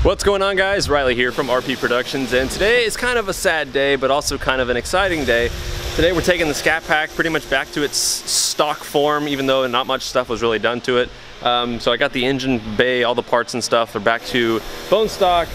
What's going on, guys? Riley here from RP Productions, and today is kind of a sad day but also kind of an exciting day. Today we're taking the Scat Pack pretty much back to its stock form, even though not much stuff was really done to it. So I got the engine bay, all the parts and stuff are back to bone stock.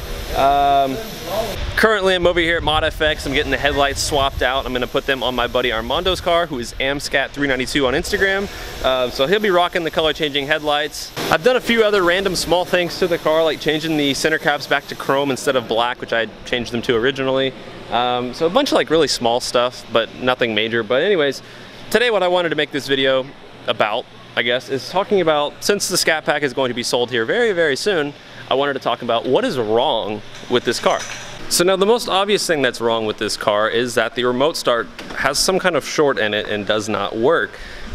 Currently I'm over here at ModFX. I'm getting the headlights swapped out. I'm going to put them on my buddy Armando's car, who is Scat392 on Instagram. So he'll be rocking the color changing headlights. I've done a few other random small things to the car, like changing the center caps back to chrome instead of black, which I changed them to originally. So a bunch of like really small stuff, but nothing major. But anyways, today what I wanted to make this video about, I guess, is talking about, since the Scat Pack is going to be sold here very, very soon, I wanted to talk about what is wrong with this car. So now the most obvious thing that's wrong with this car is that the remote start has some kind of short in it and does not work.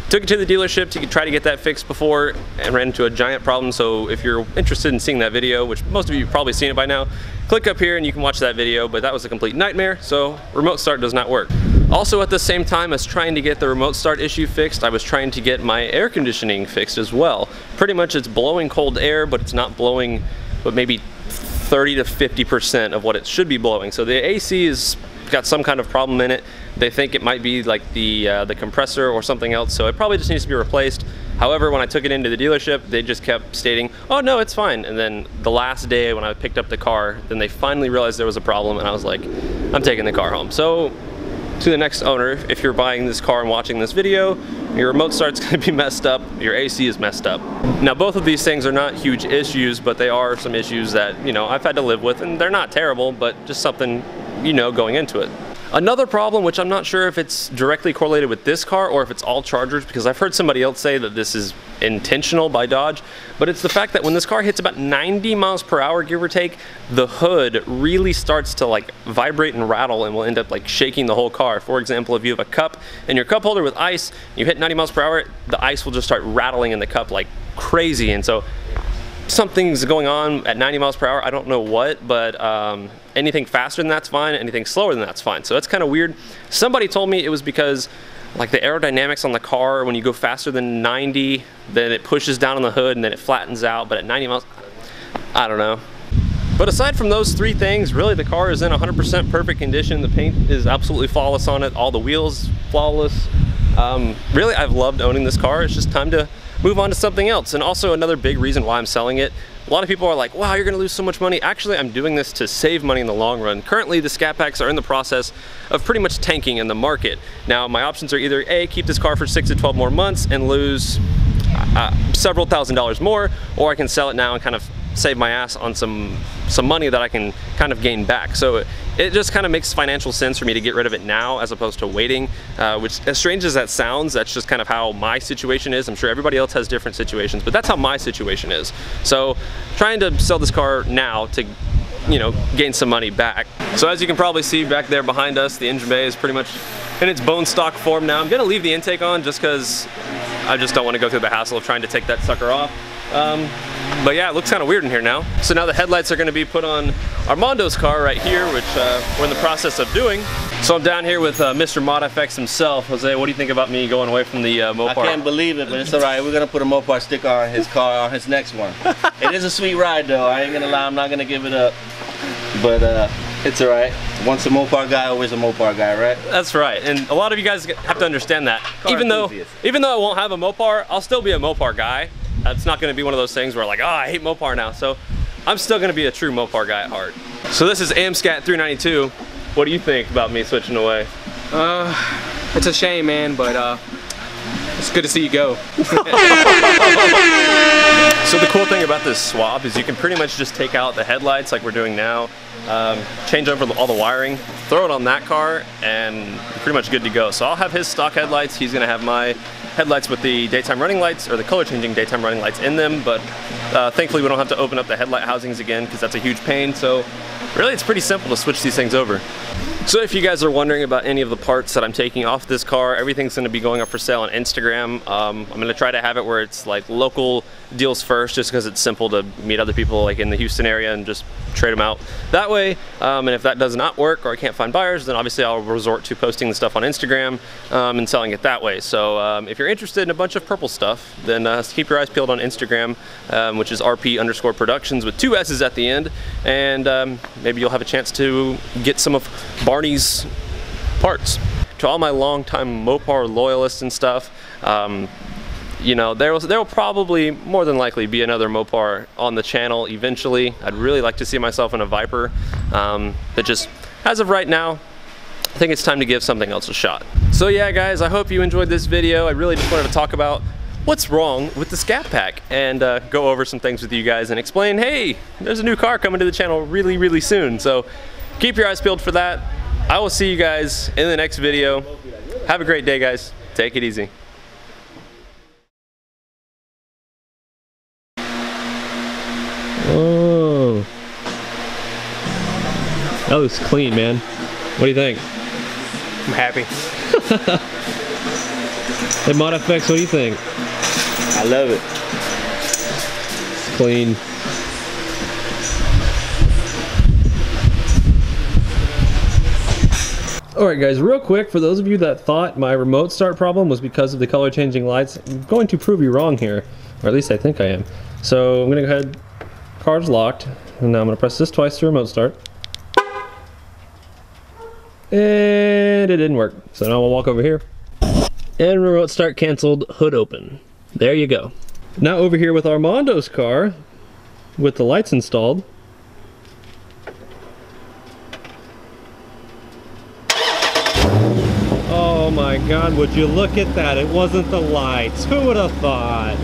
Took it to the dealership to try to get that fixed before and ran into a giant problem. So if you're interested in seeing that video, which most of you have probably seen it by now, click up here and you can watch that video, but that was a complete nightmare. So remote start does not work. Also, at the same time as trying to get the remote start issue fixed, I was trying to get my air conditioning fixed as well. Pretty much it's blowing cold air, but it's not blowing but maybe 30 to 50% of what it should be blowing. So the AC has got some kind of problem in it. They think it might be like the compressor or something else, so it probably just needs to be replaced. However, when I took it into the dealership, they just kept stating, oh no, it's fine. And then the last day when I picked up the car, then they finally realized there was a problem, and I was like, I'm taking the car home. So to the next owner, if you're buying this car and watching this video, your remote start's gonna be messed up, your AC is messed up. Now both of these things are not huge issues, but they are some issues that, you know, I've had to live with, and they're not terrible, but just something, you know, going into it. Another problem, which I'm not sure if it's directly correlated with this car or if it's all Chargers, because I've heard somebody else say that this is intentional by Dodge, but it's the fact that when this car hits about 90 miles per hour, give or take, the hood really starts to like vibrate and rattle and will end up like shaking the whole car. For example, if you have a cup and your cup holder with ice, you hit 90 miles per hour, the ice will just start rattling in the cup like crazy. And so something's going on at 90 miles per hour. I don't know what, but anything faster than that's fine, anything slower than that's fine. So that's kind of weird. Somebody told me it was because like the aerodynamics on the car, when you go faster than 90, then it pushes down on the hood and then it flattens out, but at 90 miles, I don't know. But aside from those three things, really the car is in 100% perfect condition. The paint is absolutely flawless on it. All the wheels, flawless. Really, I've loved owning this car. It's just time to move on to something else. And also another big reason why I'm selling it, a lot of people are like, wow, you're gonna lose so much money. Actually, I'm doing this to save money in the long run. Currently, the Scat Packs are in the process of pretty much tanking in the market. Now, my options are either A, keep this car for 6 to 12 more months and lose several $1,000s more, or I can sell it now and kind of save my ass on some money that I can kind of gain back. So it just kind of makes financial sense for me to get rid of it now as opposed to waiting, which, as strange as that sounds, that's just kind of how my situation is. I'm sure everybody else has different situations, but that's how my situation is. So trying to sell this car now to, you know, gain some money back. So as you can probably see back there behind us, the engine bay is pretty much in its bone stock form now. I'm gonna leave the intake on just because I just don't want to go through the hassle of trying to take that sucker off. But yeah, it looks kind of weird in here now. So now the headlights are going to be put on Armando's car right here, which we're in the process of doing. So I'm down here with Mr. ModFX himself. Jose, what do you think about me going away from the Mopar? I can't believe it, but it's all right. We're going to put a Mopar sticker on his car, on his next one. It is a sweet ride, though. I ain't going to lie. I'm not going to give it up. But it's all right. Once a Mopar guy, always a Mopar guy, right? That's right. And a lot of you guys have to understand that. Even though I won't have a Mopar, I'll still be a Mopar guy. It's not going to be one of those things where like, oh, I hate Mopar now. So I'm still going to be a true Mopar guy at heart. So this is Scat392. What do you think about me switching away? It's a shame, man, but it's good to see you go. So the cool thing about this swap is you can pretty much just take out the headlights like we're doing now, change over all the wiring, throw it on that car, and you're pretty much good to go. So I'll have his stock headlights. He's going to have my headlights with the daytime running lights, or the color changing daytime running lights in them, but thankfully we don't have to open up the headlight housings again because that's a huge pain. So really it's pretty simple to switch these things over. So if you guys are wondering about any of the parts that I'm taking off this car, everything's going to be going up for sale on Instagram. I'm going to try to have it where it's like local deals first, just because it's simple to meet other people like in the Houston area and just trade them out that way. And if that does not work or I can't find buyers, then obviously I'll resort to posting the stuff on Instagram and selling it that way. So if you're you're interested in a bunch of purple stuff, then keep your eyes peeled on Instagram, which is RP_Productions with 2 S's at the end, and maybe you'll have a chance to get some of Barney's parts. To all my longtime Mopar loyalists and stuff, you know, there will probably, more than likely, be another Mopar on the channel eventually. I'd really like to see myself in a Viper, but just as of right now, I think it's time to give something else a shot. So yeah, guys, I hope you enjoyed this video. I really just wanted to talk about what's wrong with the Scat Pack and go over some things with you guys and explain, hey, there's a new car coming to the channel really, really soon. So keep your eyes peeled for that. I will see you guys in the next video. Have a great day, guys. Take it easy. Oh, that looks clean, man. What do you think? I'm happy. Hey, Mod FX, what do you think? I love it. It's clean. Alright guys, real quick, for those of you that thought my remote start problem was because of the color changing lights, I'm going to prove you wrong here, or at least I think I am. So I'm going to go ahead, car's locked, and now I'm going to press this twice to remote start. And it didn't work, so now we'll walk over here. And remote start canceled, hood open. There you go. Now over here with Armando's car, with the lights installed. Oh my God, would you look at that? It wasn't the lights. Who would have thought?